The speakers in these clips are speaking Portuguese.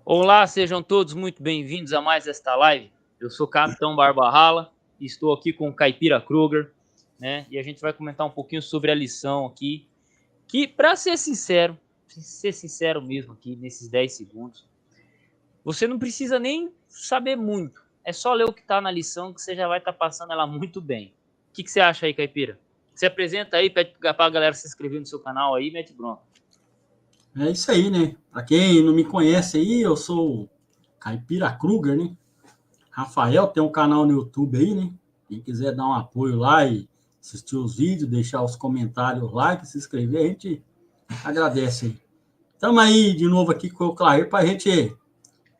Olá, sejam todos muito bem-vindos a mais esta live. Eu sou Capitão Barbarrala e estou aqui com o Caipira Kruger, né? E a gente vai comentar um pouquinho sobre a lição aqui, que, para ser sincero mesmo aqui nesses 10 segundos, você não precisa nem saber muito. É só ler o que está na lição que você já vai estar passando ela muito bem. O que você acha aí, Caipira? Se apresenta aí, pede para a galera se inscrever no seu canal aí, mete bronca. É isso aí, né? Pra quem não me conhece aí, eu sou o Caipira Kruger, né? Rafael tem um canal no YouTube aí, né? Quem quiser dar um apoio lá e assistir os vídeos, deixar os comentários lá, se inscrever, a gente agradece aí. Estamos aí de novo aqui com o Clair para a gente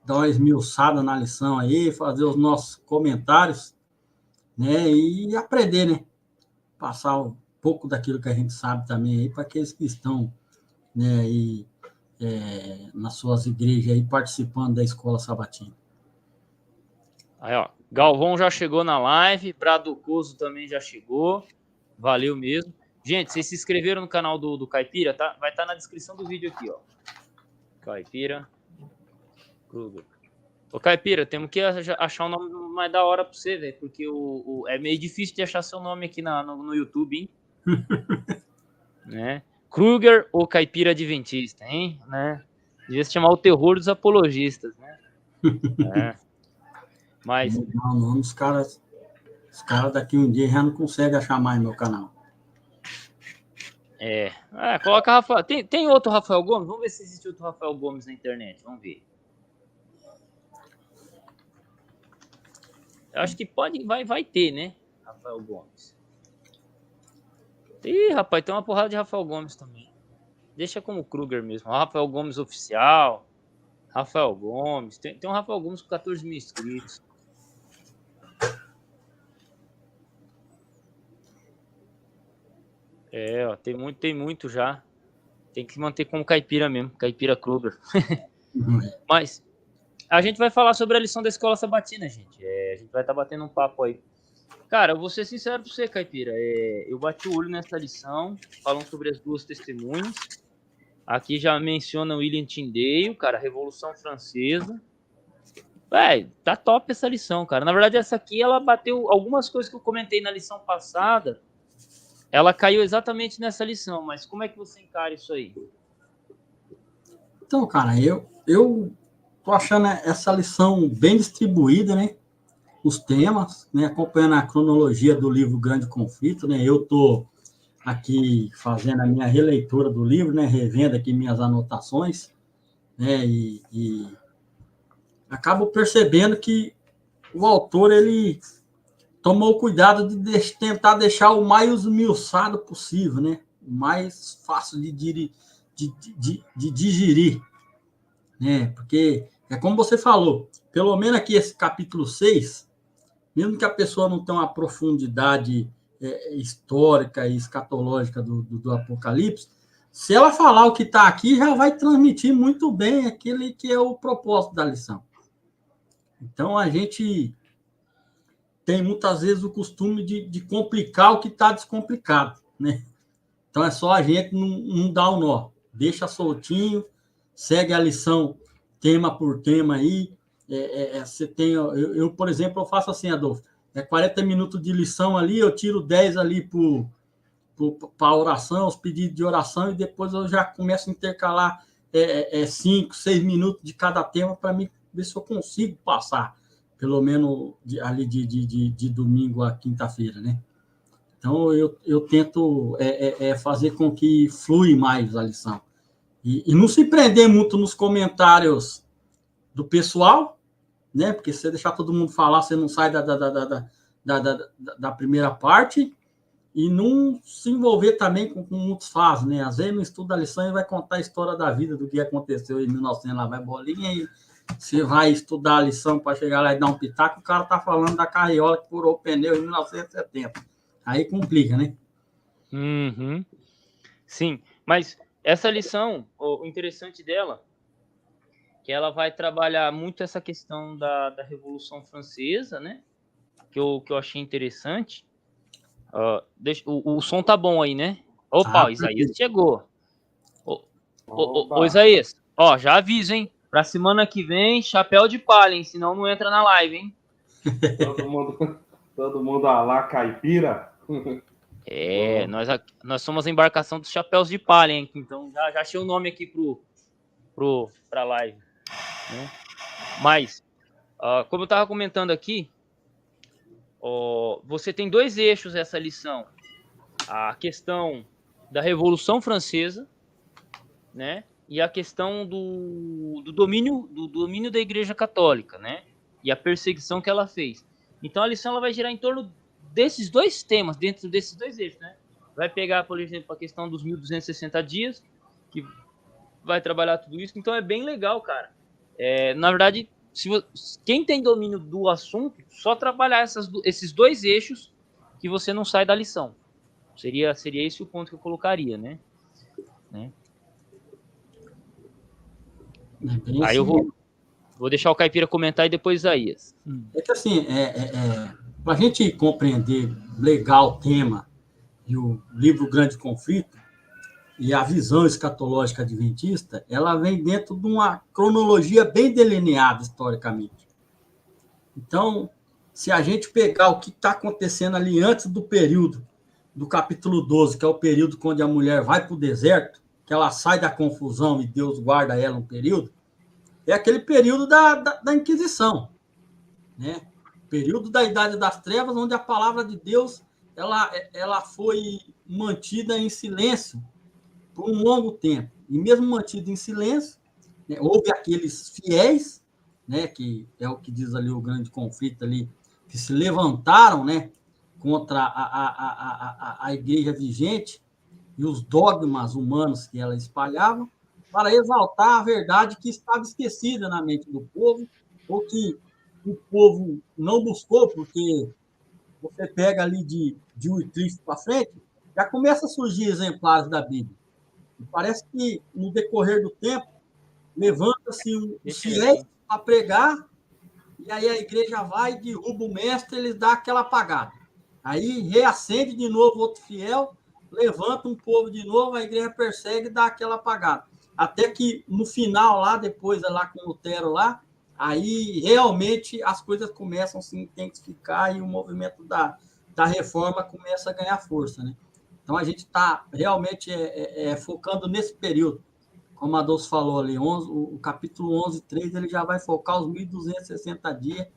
dar uma esmiuçada na lição aí, fazer os nossos comentários, né? E aprender, né? Passar um pouco daquilo que a gente sabe também aí para aqueles que estão, né? E nas suas igrejas aí, participando da escola sabatina. Aí, ó, Galvão já chegou na live, Braducoso também já chegou, valeu mesmo. Gente, vocês se inscreveram no canal do Caipira, tá? Vai estar na descrição do vídeo aqui, ó. Caipira Kruger. Ô, Caipira, temos que achar um nome mais da hora pra você, velho, porque é meio difícil de achar seu nome aqui no YouTube, hein? Né? Kruger ou Caipira Adventista, hein? Né? Devia se chamar o terror dos apologistas, né? É. Mas... Não, os caras daqui um dia já não conseguem achar mais meu canal. Coloca Rafael. Tem outro Rafael Gomes? Vamos ver se existe outro Rafael Gomes na internet. Vamos ver. Eu acho que vai ter, né? Rafael Gomes. Ih, rapaz, tem uma porrada de Rafael Gomes também. Deixa como Kruger mesmo. Rafael Gomes oficial. Rafael Gomes. Tem um Rafael Gomes com 14 mil inscritos. Ó, tem muito já. Tem que manter como Caipira mesmo. Caipira Kruger. Mas a gente vai falar sobre a lição da escola sabatina, gente. A gente vai estar batendo um papo aí. Cara, eu vou ser sincero pra você, Caipira. Eu bati o olho nessa lição, falando sobre as duas testemunhas. Aqui já menciona William Tyndale, cara, Revolução Francesa. Tá top essa lição, cara. Na verdade, essa aqui, ela bateu algumas coisas que eu comentei na lição passada. Ela caiu exatamente nessa lição, mas como é que você encara isso aí? Então, cara, eu tô achando essa lição bem distribuída, né? Os temas, né? Acompanhando a cronologia do livro Grande Conflito, né? Eu tô aqui fazendo a minha releitura do livro, né? Revendo aqui minhas anotações, né? E acabo percebendo que o autor, ele tomou cuidado de tentar deixar o mais esmiuçado possível, né? O mais fácil de digerir, né? Porque é como você falou, pelo menos aqui esse capítulo 6, mesmo que a pessoa não tenha uma profundidade histórica e escatológica do Apocalipse, se ela falar o que está aqui, já vai transmitir muito bem aquele que é o propósito da lição. Então, a gente tem muitas vezes o costume de complicar o que está descomplicado, né? Então, é só a gente não dar o nó. Deixa soltinho, segue a lição tema por tema aí. Você tem, eu, por exemplo, eu faço assim, Adolfo, 40 minutos de lição ali, eu tiro 10 ali para a oração, os pedidos de oração, e depois eu já começo a intercalar 5, 6 minutos de cada tema para mim ver se eu consigo passar, pelo menos ali de domingo a quinta-feira, né? Então, eu tento fazer com que flui mais a lição. E não se prender muito nos comentários do pessoal, né? Porque se você deixar todo mundo falar, você não sai da primeira parte, e não se envolver também com muitos fatos, né? Às vezes no estudo da lição ele vai contar a história da vida, do que aconteceu em 1900, lá vai bolinha, e você vai estudar a lição para chegar lá e dar um pitaco, o cara tá falando da carriola que furou o pneu em 1970. Aí complica, né? Uhum. Sim, mas essa lição, o interessante dela, que ela vai trabalhar muito essa questão da Revolução Francesa, né? Que eu achei interessante. O som tá bom aí, né? Opa, o Isaías chegou. Ô, Isaías, ó, já aviso, hein? Pra semana que vem, chapéu de palha, hein? Senão não entra na live, hein? Todo mundo a lá caipira. Nós somos a embarcação dos chapéus de palha, hein? Então já achei o nome aqui pra live, né? Mas, como eu tava comentando aqui, você tem 2 eixos essa lição. A questão da Revolução Francesa, né? E a questão do domínio da Igreja Católica, né? E a perseguição que ela fez. Então a lição ela vai girar em torno desses 2 temas, dentro desses 2 eixos, né? Vai pegar, por exemplo, a questão dos 1260 dias, que vai trabalhar tudo isso. Então é bem legal, cara. Na verdade, quem tem domínio do assunto, só trabalhar esses 2 eixos que você não sai da lição. Seria esse o ponto que eu colocaria, né? Aí eu vou deixar o Caipira comentar e depois Isaías. É que assim, para a gente compreender legal o tema e o livro Grande Conflito e a visão escatológica adventista, ela vem dentro de uma cronologia bem delineada historicamente. Então, se a gente pegar o que está acontecendo ali antes do período do capítulo 12, que é o período quando a mulher vai para o deserto, que ela sai da confusão e Deus guarda ela um período, é aquele período da Inquisição, né? Período da Idade das Trevas, onde a palavra de Deus ela foi mantida em silêncio por um longo tempo. E mesmo mantida em silêncio, né, houve aqueles fiéis, né, que é o que diz ali o Grande Conflito ali, que se levantaram, né, contra a igreja vigente e os dogmas humanos que ela espalhava, para exaltar a verdade que estava esquecida na mente do povo, ou que o povo não buscou, porque você pega ali de Wycliffe para frente, já começa a surgir exemplares da Bíblia. E parece que, no decorrer do tempo, levanta-se os fiéis para pregar, e aí a igreja vai, derruba o mestre, eles dão aquela apagada. Aí reacende de novo outro fiel, levanta um povo de novo, a igreja persegue e dá aquela apagada. Até que no final, lá depois, lá com Lutero, lá, aí realmente as coisas começam a se intensificar e o movimento da reforma começa a ganhar força, né? Então a gente está realmente focando nesse período. Como a Adolfo falou ali, o capítulo 11, 3, ele já vai focar os 1260 dias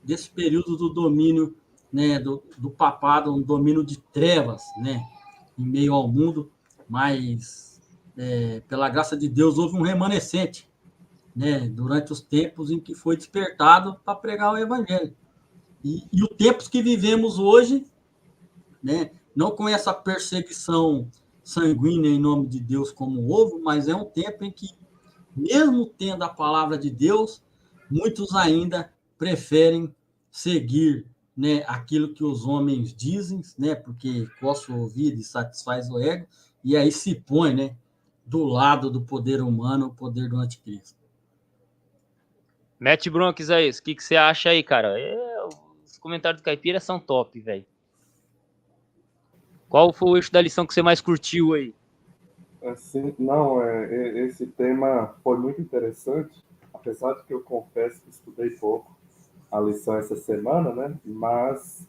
desse período do domínio, né, do papado, um domínio de trevas, né, em meio ao mundo, mas pela graça de Deus houve um remanescente, né, durante os tempos em que foi despertado para pregar o evangelho. E os tempos que vivemos hoje, né, não com essa perseguição sanguínea em nome de Deus como houve, mas é um tempo em que, mesmo tendo a palavra de Deus, muitos ainda preferem seguir, né, aquilo que os homens dizem, né, porque coça o ouvido e satisfaz o ego, e aí se põe, né, do lado do poder humano, o poder do anticristo. Mete bronca, Isaías. O que você acha aí, cara? Os comentários do Caipira são top, velho. Qual foi o eixo da lição que você mais curtiu aí? Assim, não, esse tema foi muito interessante, apesar de que eu confesso que estudei pouco a lição essa semana, né? Mas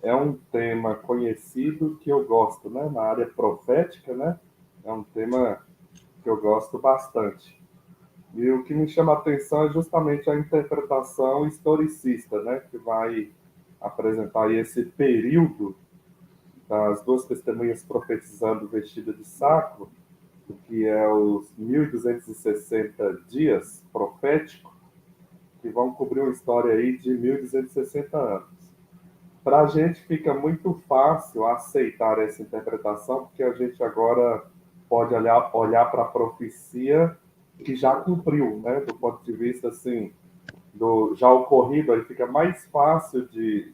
é um tema conhecido que eu gosto, né? Na área profética, né? É um tema que eu gosto bastante. E o que me chama a atenção é justamente a interpretação historicista, né? Que vai apresentar aí esse período das 2 testemunhas profetizando vestida de saco, que é os 1260 dias proféticos, que vão cobrir uma história aí de 1260 anos. Para a gente fica muito fácil aceitar essa interpretação, porque a gente agora pode olhar para a profecia que já cumpriu, né? Do ponto de vista assim, do já ocorrido, aí fica mais fácil de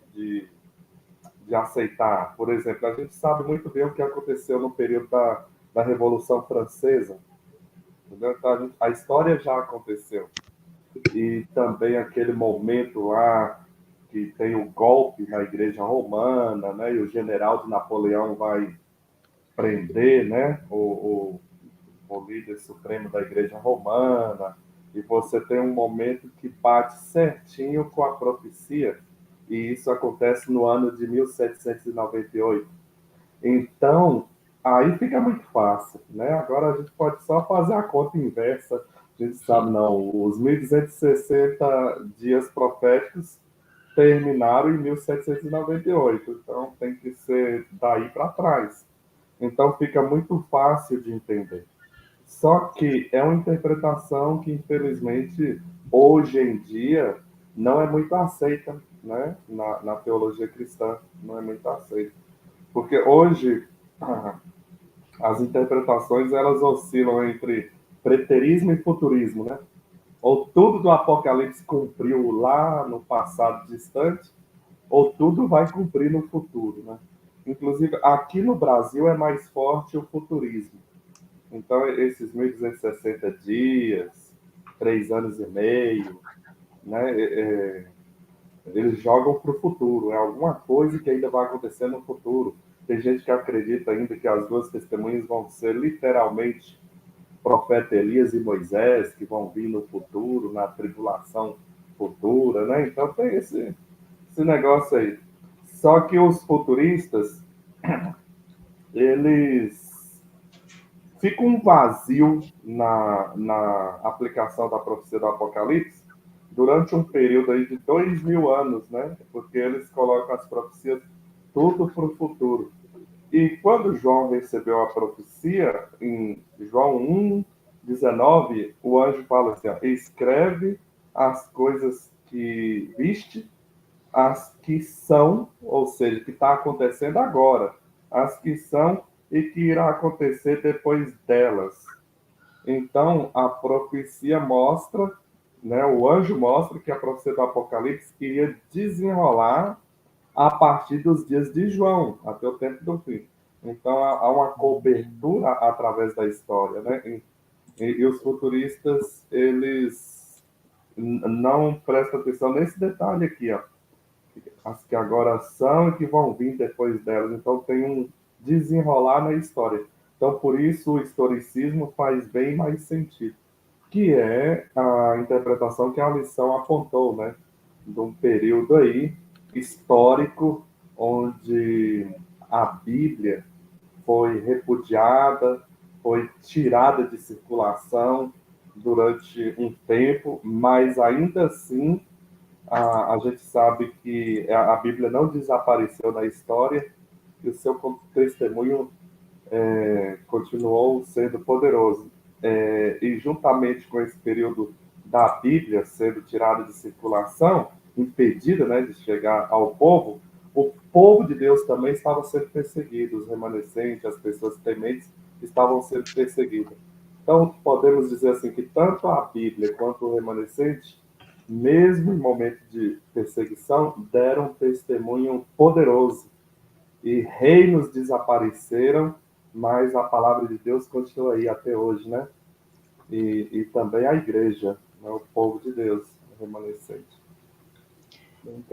aceitar. Por exemplo, a gente sabe muito bem o que aconteceu no período da Revolução Francesa. Entendeu? Então, a história já aconteceu. E também aquele momento lá que tem o golpe na Igreja Romana, né? E o general de Napoleão vai prender, né? O líder supremo da Igreja Romana. e você tem um momento que bate certinho com a profecia, e isso acontece no ano de 1798. Então, aí fica muito fácil, né? Agora a gente pode só fazer a conta inversa. A gente sabe, não, os 1260 dias proféticos terminaram em 1798, então tem que ser daí para trás. Então fica muito fácil de entender. Só que é uma interpretação que, infelizmente, hoje em dia, não é muito aceita, né? Na teologia cristã, não é muito aceita. Porque hoje, as interpretações, elas oscilam entre preterismo e futurismo, né? Ou tudo do Apocalipse cumpriu lá no passado distante, ou tudo vai cumprir no futuro, né? Inclusive, aqui no Brasil é mais forte o futurismo. Então, esses 1.260 dias, 3 anos e meio, né, eles jogam para o futuro. É alguma coisa que ainda vai acontecer no futuro. Tem gente que acredita ainda que as duas testemunhas vão ser literalmente profeta Elias e Moisés, que vão vir no futuro, na tribulação futura, né? Então tem esse negócio aí. Só que os futuristas, eles fica um vazio na aplicação da profecia do Apocalipse durante um período aí de 2000 anos, né? Porque eles colocam as profecias tudo para o futuro. E quando João recebeu a profecia, em João 1:19, o anjo fala assim, ó, escreve as coisas que viste, as que são, ou seja, que está acontecendo agora, as que são e que irá acontecer depois delas. Então, a profecia mostra, né, o anjo mostra que a profecia do Apocalipse iria desenrolar a partir dos dias de João, até o tempo do fim. Então, há uma cobertura através da história, né? E os futuristas, eles não prestam atenção nesse detalhe aqui, ó. As que agora são e que vão vir depois delas. Então, tem um desenrolar na história. Então, por isso, o historicismo faz bem mais sentido, que é a interpretação que a lição apontou, né? De um período aí histórico onde a Bíblia foi repudiada, foi tirada de circulação durante um tempo, mas ainda assim a gente sabe que a Bíblia não desapareceu na história e o seu testemunho continuou sendo poderoso. E juntamente com esse período da Bíblia sendo tirada de circulação, impedida, né, de chegar ao povo, o povo de Deus também estava sendo perseguido, os remanescentes, as pessoas tementes estavam sendo perseguidas. Então, podemos dizer assim que tanto a Bíblia quanto o remanescente, mesmo em momento de perseguição, deram testemunho poderoso. E reinos desapareceram, mas a palavra de Deus continua aí até hoje, né? E também a igreja, né? O povo de Deus, remanescente.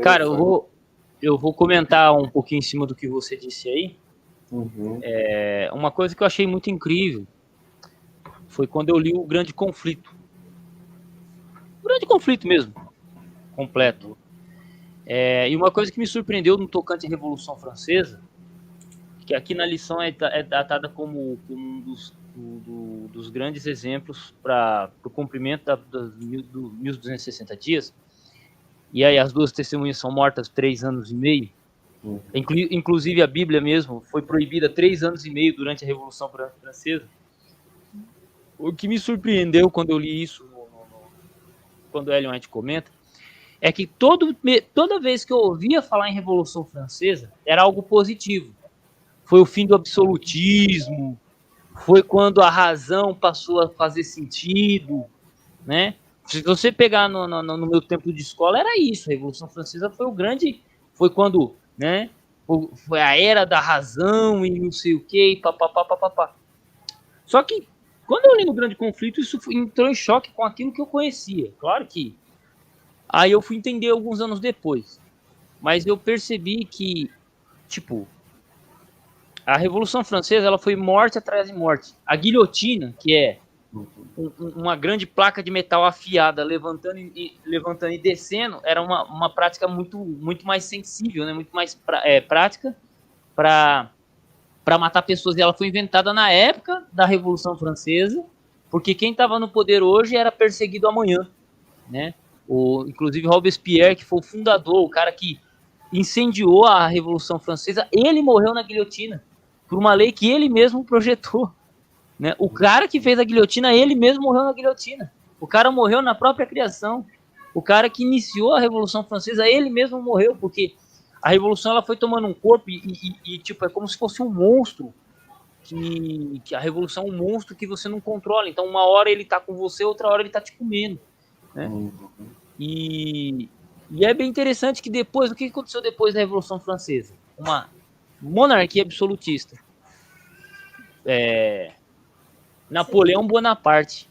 Cara, eu vou comentar um pouquinho em cima do que você disse aí. Uhum. Uma coisa que eu achei muito incrível foi quando eu li o Grande Conflito. O Grande Conflito mesmo, completo. E uma coisa que me surpreendeu no tocante à Revolução Francesa, que aqui na lição é datada como um dos grandes exemplos para o cumprimento dos 1260 dias. E aí as duas testemunhas são mortas 3 anos e meio. Uhum. Inclusive a Bíblia mesmo foi proibida 3 anos e meio durante a Revolução Francesa. O que me surpreendeu quando eu li isso, quando o Ellen White comenta, é que toda vez que eu ouvia falar em Revolução Francesa, era algo positivo. Foi o fim do absolutismo, foi quando a razão passou a fazer sentido, né? Se você pegar no meu tempo de escola, era isso. A Revolução Francesa foi quando, né? Foi a era da razão e não sei o que, papapá. Só que quando eu li no Grande Conflito, isso entrou em choque com aquilo que eu conhecia. Claro que aí eu fui entender alguns anos depois. Mas eu percebi que, tipo, a Revolução Francesa ela foi morte atrás de morte. A guilhotina, que é uma grande placa de metal afiada levantando e descendo era uma prática muito mais sensível, né? Muito mais prática para matar pessoas. E ela foi inventada na época da Revolução Francesa, porque quem estava no poder hoje era perseguido amanhã, né? Inclusive Robespierre, que foi o fundador, o cara que incendiou a Revolução Francesa, ele morreu na guilhotina por uma lei que ele mesmo projetou. Né? O cara que fez a guilhotina, ele mesmo morreu na guilhotina. O cara morreu na própria criação. O cara que iniciou a Revolução Francesa, ele mesmo morreu, porque a Revolução ela foi tomando um corpo e tipo, é como se fosse um monstro. Que a Revolução é um monstro que você não controla. Então, uma hora ele tá com você, outra hora ele tá te comendo. Né? E é bem interessante que depois, o que aconteceu depois da Revolução Francesa? Uma monarquia absolutista. Napoleão Bonaparte.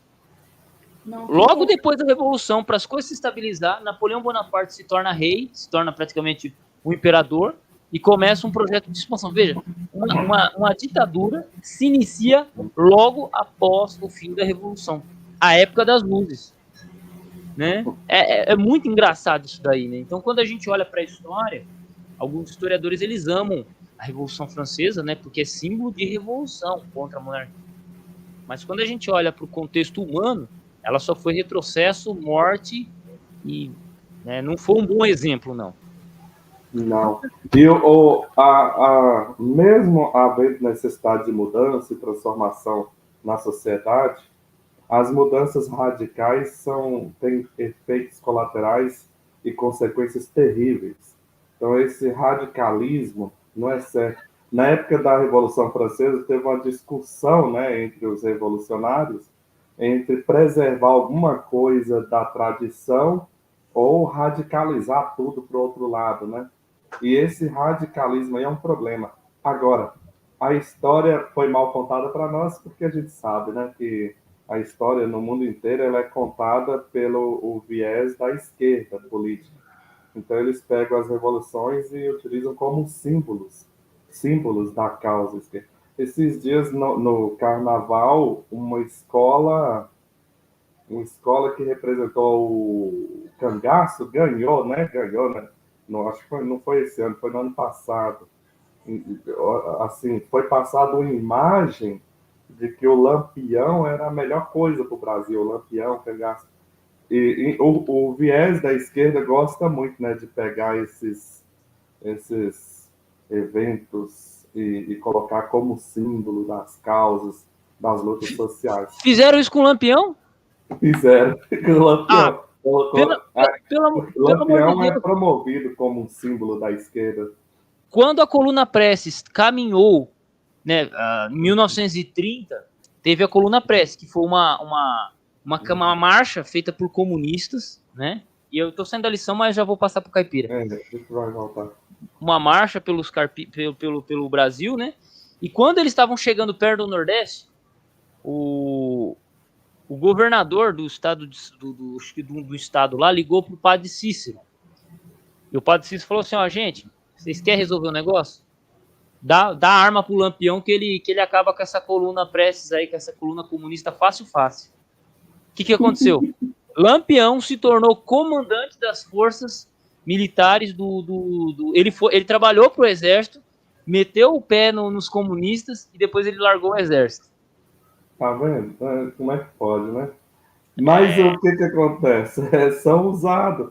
Logo depois da Revolução, para as coisas se estabilizar, Napoleão Bonaparte se torna rei, se torna praticamente um imperador e começa um projeto de expansão. Veja, uma ditadura se inicia logo após o fim da Revolução, a época das luzes. Né? É muito engraçado isso daí. Né? Então, quando a gente olha para a história, alguns historiadores eles amam a Revolução Francesa, né? Porque é símbolo de revolução contra a monarquia. Mas quando a gente olha para o contexto humano, ela só foi retrocesso, morte e né, não foi um bom exemplo, não. Não. E mesmo havendo necessidade de mudança e transformação na sociedade, as mudanças radicais têm efeitos colaterais e consequências terríveis. Então, esse radicalismo não é certo. Na época da Revolução Francesa, teve uma discussão, né, entre os revolucionários entre preservar alguma coisa da tradição ou radicalizar tudo para o outro lado, né? E esse radicalismo aí é um problema. Agora, a história foi mal contada para nós porque a gente sabe, né, que a história no mundo inteiro ela é contada pelo viés da esquerda política. Então, eles pegam as revoluções e utilizam como símbolos da causa esquerda. Esses dias, no Carnaval, uma escola que representou o cangaço ganhou, né? Não, acho que não foi esse ano, foi no ano passado. Assim, foi passada uma imagem de que o Lampião era a melhor coisa para o Brasil, o Lampião, cangaço. E o viés da esquerda gosta muito, né, de pegar esses eventos e colocar como símbolo das causas, das lutas sociais. Fizeram isso com o Lampião? Fizeram com o Lampião. Pelo Lampião é promovido como um símbolo da esquerda. Quando a Coluna Prestes caminhou, né, em 1930, teve a Coluna Prestes, que foi uma marcha feita por comunistas, né? E eu tô saindo da lição, mas já vou passar pro Caipira. A gente vai voltar. Uma marcha pelo Brasil, né? E quando eles estavam chegando perto do Nordeste, o governador do estado do estado lá ligou pro padre Cícero. E o padre Cícero falou assim: ó, gente, vocês querem resolver o negócio? Dá arma pro Lampião que ele acaba com essa coluna Prestes aí, com essa coluna comunista fácil. O que aconteceu? Lampião se tornou comandante das forças militares ele trabalhou pro exército, meteu o pé nos comunistas e depois ele largou o exército. Tá vendo? Como é que pode, né? Mas o que acontece? São usados.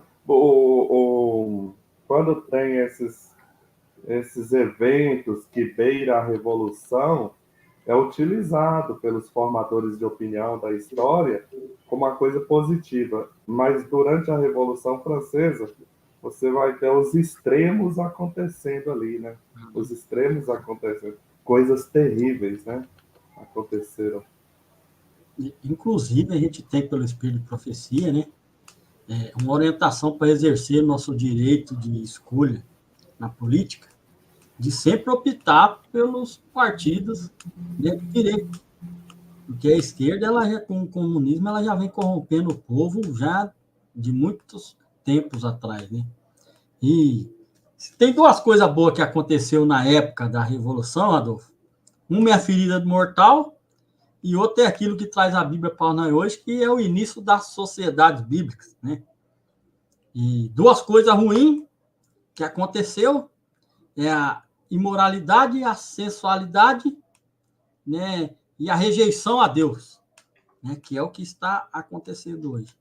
Quando tem esses eventos que beiram a revolução, é utilizado pelos formadores de opinião da história como uma coisa positiva. Mas durante a Revolução Francesa, você vai ter os extremos acontecendo ali, né? Os extremos acontecendo. Coisas terríveis, né? Aconteceram. Inclusive, a gente tem, pelo Espírito de Profecia, né, uma orientação para exercer nosso direito de escolha na política, de sempre optar pelos partidos de direita. Porque a esquerda, com o comunismo, ela já vem corrompendo o povo já de muitos tempos atrás, né? E tem duas coisas boas que aconteceu na época da Revolução, Adolfo. Uma é a ferida mortal e outro é aquilo que traz a Bíblia para nós hoje, que é o início das sociedades bíblicas, né? E duas coisas ruins que aconteceu é a imoralidade, a sensualidade, né? E a rejeição a Deus, né? Que é o que está acontecendo hoje,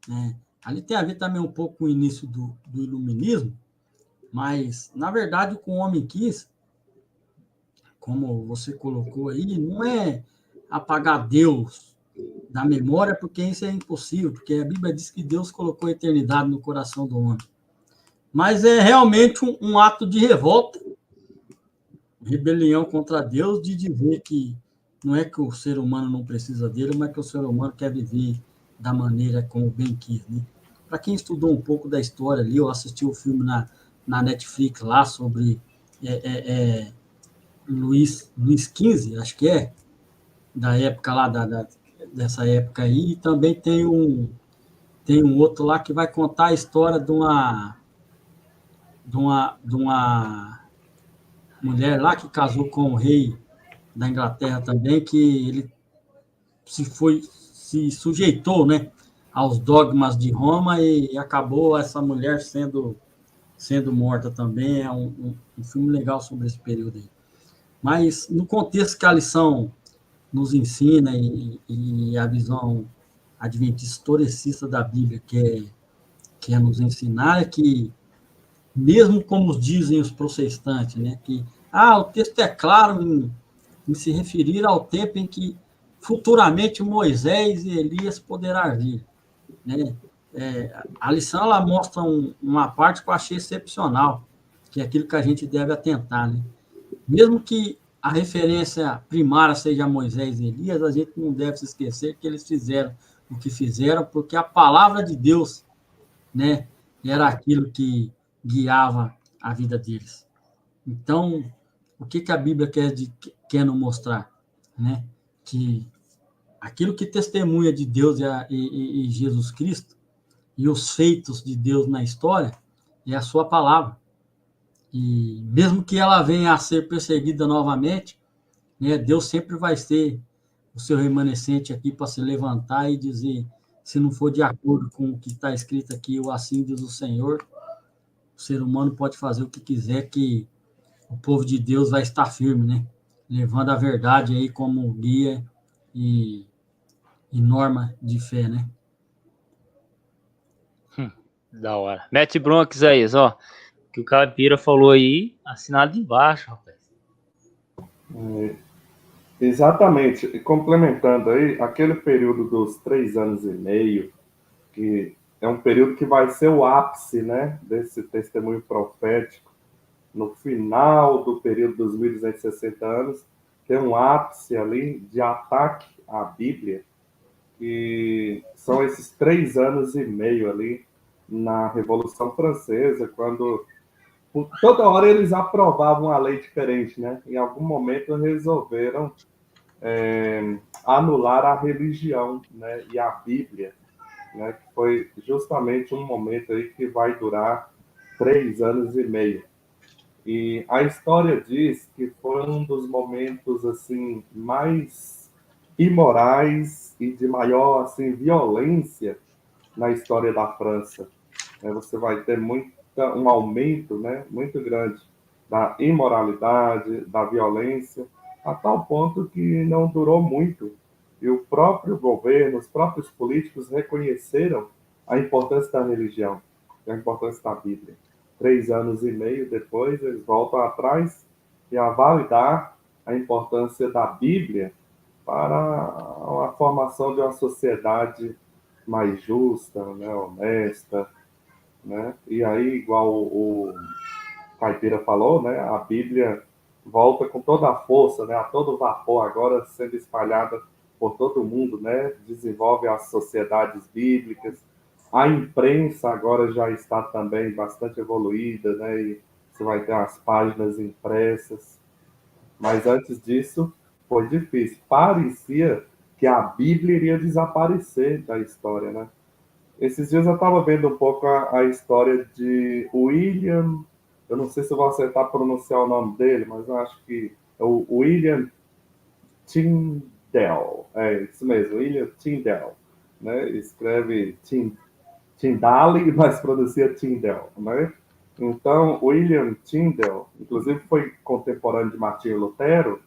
né? Ali tem a ver também um pouco com o início do iluminismo, mas, na verdade, o que o homem quis, como você colocou aí, não é apagar Deus da memória, porque isso é impossível, porque a Bíblia diz que Deus colocou a eternidade no coração do homem. Mas é realmente um ato de revolta, rebelião contra Deus, de dizer que não é que o ser humano não precisa dele, mas que o ser humano quer viver da maneira como bem quis, né? Para quem estudou um pouco da história ali, eu assisti o filme na Netflix lá sobre Luís XV, acho que é, da época lá, dessa época aí, e também tem um outro lá que vai contar a história de uma mulher lá que casou com o rei da Inglaterra também, que ele se sujeitou, né, aos dogmas de Roma e acabou essa mulher sendo morta também. É um filme legal sobre esse período aí. Mas no contexto que a lição nos ensina e a visão adventista historicista da Bíblia quer nos ensinar é que, mesmo como dizem os protestantes, né, que o texto é claro em se referir ao tempo em que futuramente Moisés e Elias poderá vir, né? A lição ela mostra uma parte que eu achei excepcional, que é aquilo que a gente deve atentar, né? Mesmo que a referência primária seja Moisés e Elias, a gente não deve se esquecer que eles fizeram o que fizeram, porque a palavra de Deus, né, era aquilo que guiava a vida deles. Então, o que a Bíblia quer nos mostrar? Né? Que aquilo que testemunha de Deus e Jesus Cristo e os feitos de Deus na história é a sua palavra. E mesmo que ela venha a ser perseguida novamente, né, Deus sempre vai ser o seu remanescente aqui para se levantar e dizer, se não for de acordo com o que está escrito aqui, o assim diz o Senhor, o ser humano pode fazer o que quiser, que o povo de Deus vai estar firme, né? Levando a verdade aí como guia e norma de fé, né? Da hora. Mete bronca, Isaías, ó. Que o Caipira falou aí, assinado embaixo, rapaz. Exatamente. E complementando aí, aquele período dos 3 anos e meio, que é um período que vai ser o ápice, né, desse testemunho profético, no final do período dos 1260 anos, tem um ápice ali de ataque à Bíblia, que são esses 3 anos e meio ali na Revolução Francesa, quando toda hora eles aprovavam uma lei diferente, né? Em algum momento resolveram anular a religião, né? E a Bíblia, né? Que foi justamente um momento aí que vai durar 3 anos e meio. E a história diz que foi um dos momentos assim mais imorais e de maior assim violência na história da França. Você vai ter um aumento, né, muito grande da imoralidade, da violência, a tal ponto que não durou muito. E o próprio governo, os próprios políticos reconheceram a importância da religião, a importância da Bíblia. 3 anos e meio depois, eles voltam atrás e a validar a importância da Bíblia para a formação de uma sociedade mais justa, né, honesta, né? E aí, igual o Caipira falou, né, a Bíblia volta com toda a força, né, a todo vapor, agora sendo espalhada por todo mundo, né, desenvolve as sociedades bíblicas, a imprensa agora já está também bastante evoluída, né, e você vai ter as páginas impressas, mas antes disso foi difícil, parecia que a Bíblia iria desaparecer da história, né. Esses dias eu estava vendo um pouco a história de William, eu não sei se eu vou acertar pronunciar o nome dele, mas eu acho que é o William Tyndale, Tyndale, é isso mesmo, William Tyndale, né? Escreve Tyndale, mas pronuncia Tyndale, né? Então, William Tyndale, inclusive foi contemporâneo de Martinho Lutero,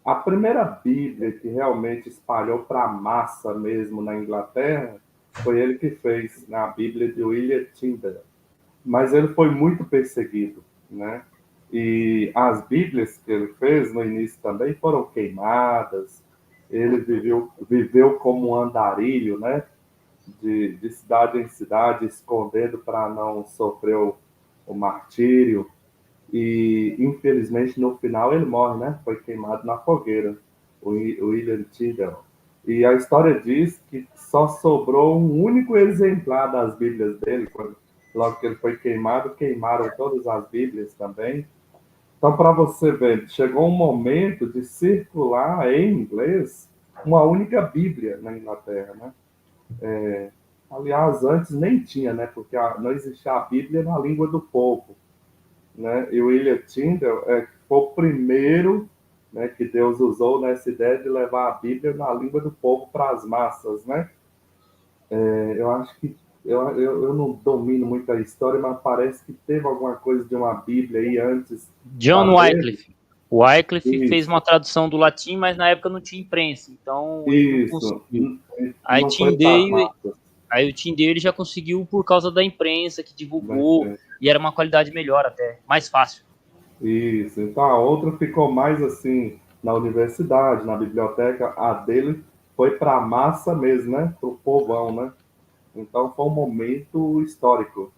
a primeira Bíblia que realmente espalhou para a massa mesmo na Inglaterra foi ele que fez, na Bíblia de William Tyndale. Mas ele foi muito perseguido, né? E as Bíblias que ele fez no início também foram queimadas. Ele viveu como um andarilho, né? De cidade em cidade, escondendo para não sofrer o martírio. E, infelizmente, no final ele morre, né? Foi queimado na fogueira, o William Tyndale. E a história diz que só sobrou um único exemplar das Bíblias dele. Logo que ele foi queimado, queimaram todas as Bíblias também. Então, para você ver, chegou um momento de circular em inglês uma única Bíblia na Inglaterra, né? Aliás, antes nem tinha, né? Porque não existia a Bíblia na língua do povo, né? E o William Tyndale foi o primeiro, né, que Deus usou nessa ideia de levar a Bíblia na língua do povo para as massas, né? Eu acho que eu não domino muito a história, mas parece que teve alguma coisa de uma Bíblia aí antes. John Wycliffe. O Wycliffe Isso. fez uma tradução do latim, mas na época não tinha imprensa, então ele não conseguiu. Aí o Tyndale ele já conseguiu por causa da imprensa que divulgou, e era uma qualidade melhor até, mais fácil. Isso, então a outra ficou mais assim na universidade, na biblioteca, a dele foi para a massa mesmo, né? Para o povão, né? Então foi um momento histórico.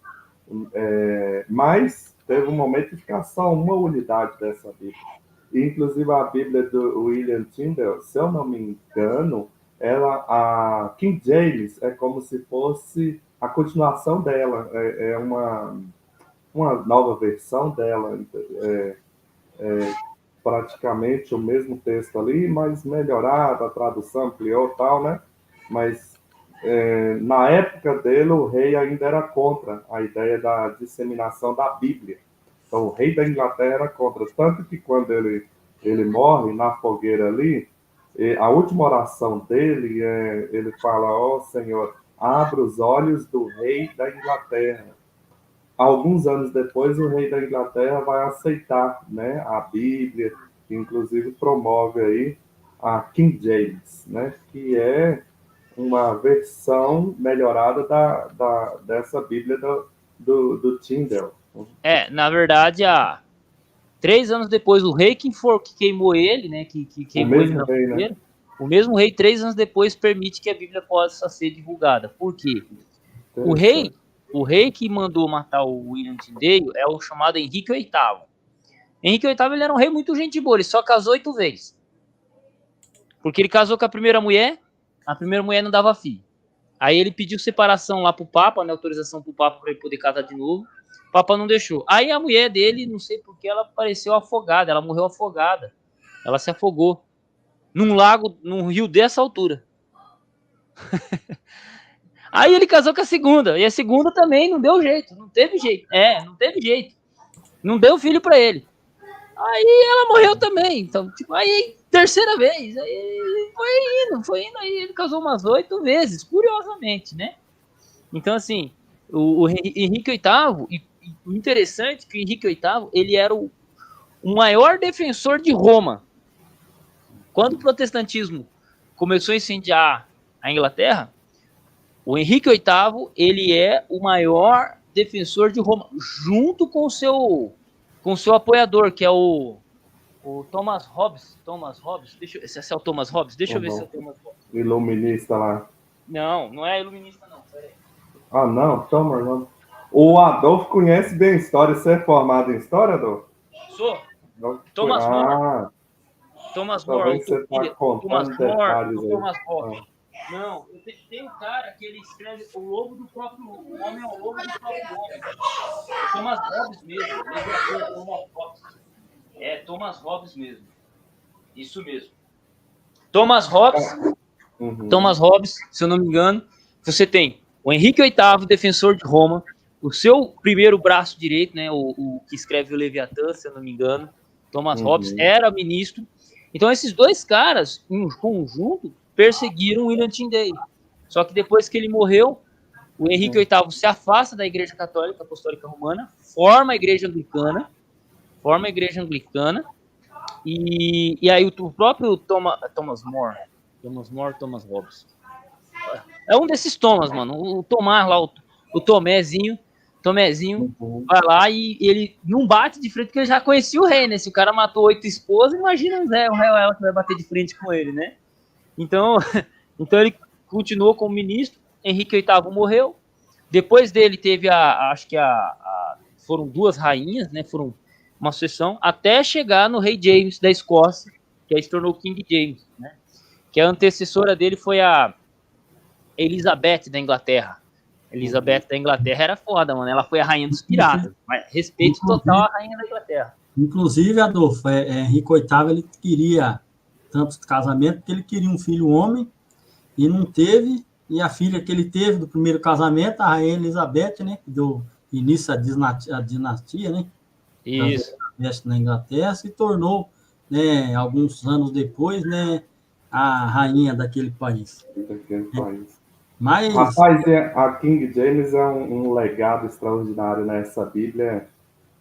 Mas teve um momento de ficar só uma unidade dessa Bíblia. E, inclusive a Bíblia do William Tyndale, se eu não me engano, a King James é como se fosse a continuação dela, é uma nova versão dela, praticamente o mesmo texto ali, mas melhorado, a tradução ampliou e tal, né? Mas na época dele, o rei ainda era contra a ideia da disseminação da Bíblia. Então, o rei da Inglaterra era contra. Tanto que quando ele morre na fogueira ali, a última oração dele, ele fala, ó Senhor, abra os olhos do rei da Inglaterra. Alguns anos depois, o rei da Inglaterra vai aceitar, né, a Bíblia, que inclusive promove aí a King James, né, que é uma versão melhorada dessa Bíblia do Tyndale. Na verdade, 3 anos depois, o rei que queimou ele, né, que queimou ele na fogueira, né? O mesmo rei, 3 anos depois, permite que a Bíblia possa ser divulgada. Por quê? O rei que mandou matar o William Tyndale é o chamado Henrique VIII. Henrique VIII ele era um rei muito gente boa, ele só casou 8 vezes. Porque ele casou com a primeira mulher não dava filho. Aí ele pediu separação lá pro Papa, né, autorização pro Papa para ele poder casar de novo. O Papa não deixou. Aí a mulher dele, não sei porque, ela apareceu afogada, ela morreu afogada. Ela se afogou num lago, num rio dessa altura. Aí ele casou com a segunda, e a segunda também não deu jeito, não teve jeito. Não deu filho pra ele. Aí ela morreu também, então, tipo, aí terceira vez, aí foi indo, aí ele casou umas 8 vezes, curiosamente, né? Então, assim, o Henrique VIII, e o interessante é que o Henrique VIII, ele era o maior defensor de Roma. Quando o protestantismo começou a incendiar a Inglaterra, o Henrique VIII, ele é o maior defensor de Roma, junto com o seu apoiador, que é o Thomas Hobbes. Esse é o Thomas Hobbes? Deixa eu ver se é o Thomas Hobbes. Iluminista lá. Não é iluminista, não. Peraí. Ah, não, Thomas Hobbes. O Adolfo conhece bem a história. Você é formado em história, Adolfo? Sou. Thomas More. Thomas More. Você está contando detalhes aí. Thomas Hobbes. Não, tem um cara que ele escreve o lobo do próprio homem, é o lobo do próprio homem. Thomas Hobbes mesmo. Thomas Hobbes mesmo. Isso mesmo. Thomas Hobbes, se eu não me engano, você tem o Henrique VIII, defensor de Roma, o seu primeiro braço direito, né, o que escreve o Leviatã, se eu não me engano, Thomas Hobbes, era ministro, Então, esses dois caras, em conjunto, perseguiram William Tyndale. Só que depois que ele morreu, o Henrique VIII se afasta da Igreja Católica Apostólica Romana, forma a Igreja Anglicana, e aí o próprio Thomas Hobbes. É um desses Thomas, mano. O Tomás lá, o Tomézinho, vai lá e ele não bate de frente, porque ele já conhecia o rei, né? Se o cara matou 8 esposas, imagina o rei que vai bater de frente com ele, né? Então ele continuou como ministro. Henrique VIII morreu. Depois dele teve foram 2 rainhas, né? Foram uma sucessão, até chegar no rei James da Escócia, que aí se tornou King James, né? Que a antecessora dele foi a Elizabeth da Inglaterra. Elizabeth da Inglaterra era foda, mano. Ela foi a rainha dos piratas. Mas respeito total à rainha da Inglaterra. Inclusive, Adolfo, Henrique VIII, ele queria tantos casamentos, porque ele queria um filho homem, e não teve, e a filha que ele teve do primeiro casamento, a rainha Elizabeth, né, que deu início à dinastia, né? Isso. Na Inglaterra, se tornou, né, alguns anos depois, né, a rainha daquele país. Mas... Rapaz, a King James é um legado extraordinário nessa Bíblia.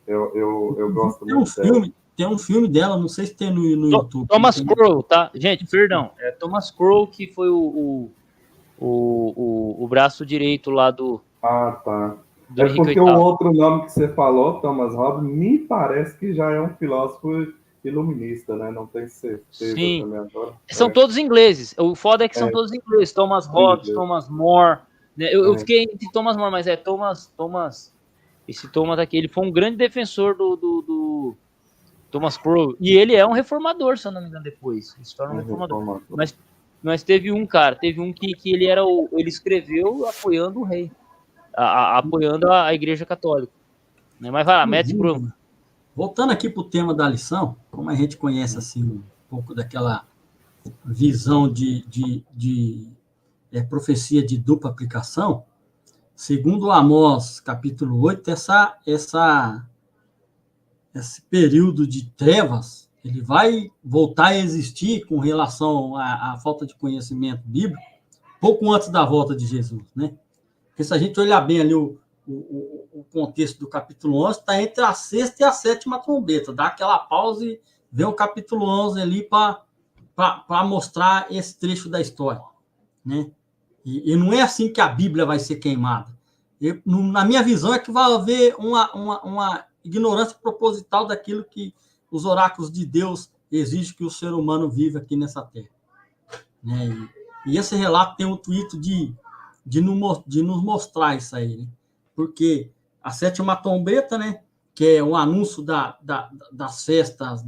Eu gosto muito dela. Tem um filme dela, não sei se tem no YouTube. Thomas Crowe, tá? Gente, perdão. É Thomas Crowe que foi o braço direito lá do... Ah, tá. É porque o outro nome que você falou, Thomas Hobbes, me parece que já é um filósofo iluminista, né? Não tenho certeza. Sim. São todos ingleses. O foda é que são todos ingleses. Thomas Hobbes, Thomas More. Né? Eu fiquei entre Thomas More, mas Thomas. Esse Thomas aqui, ele foi um grande defensor do Thomas Crowe. E ele é um reformador, se eu não me engano, depois. Ele se torna um reformador. Mas teve um que ele ele escreveu apoiando o rei. Apoiando a Igreja Católica. Né? Mas vai lá, mete pro... Voltando aqui para o tema da lição, como a gente conhece assim, um pouco daquela visão de profecia de dupla aplicação, segundo Amós, capítulo 8, esse período de trevas, ele vai voltar a existir com relação à falta de conhecimento bíblico, pouco antes da volta de Jesus, né? Porque se a gente olhar bem ali o contexto do capítulo 11, está entre a 6ª e a 7ª trombeta. Dá aquela pausa e vê o capítulo 11 ali para mostrar esse trecho da história, né? E não é assim que a Bíblia vai ser queimada. Na minha visão, é que vai haver uma ignorância proposital daquilo que os oráculos de Deus exigem que o ser humano viva aqui nessa terra. Né? E esse relato tem o intuito de nos mostrar isso aí, né? Porque a 7ª trombeta, né, que é o anúncio das festas,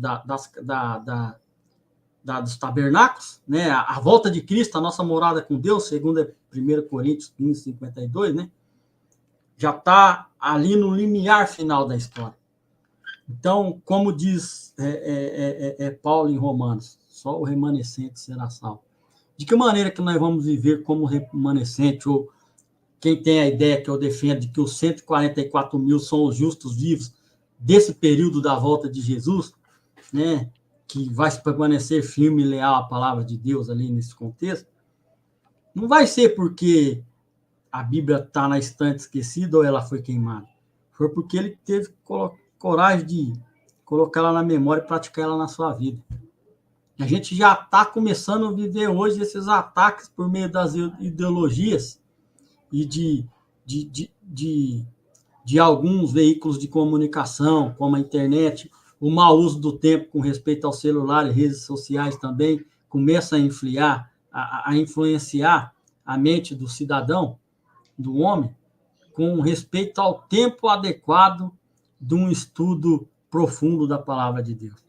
dos tabernáculos, né, a volta de Cristo, a nossa morada com Deus, segundo 1 Coríntios 15, 52, né, já está ali no limiar final da história. Então, como diz Paulo em Romanos, só o remanescente será salvo. De que maneira que nós vamos viver como remanescente, ou quem tem a ideia que eu defendo de que os 144 mil são os justos vivos desse período da volta de Jesus, né, que vai permanecer firme e leal à palavra de Deus ali nesse contexto, não vai ser porque a Bíblia está na estante esquecida ou ela foi queimada. Foi porque ele teve coragem de colocar ela na memória e praticar ela na sua vida. A gente já está começando a viver hoje esses ataques por meio das ideologias e de alguns veículos de comunicação, como a internet, o mau uso do tempo com respeito ao celular e redes sociais também começa a influenciar a mente do cidadão, do homem, com respeito ao tempo adequado de um estudo profundo da palavra de Deus.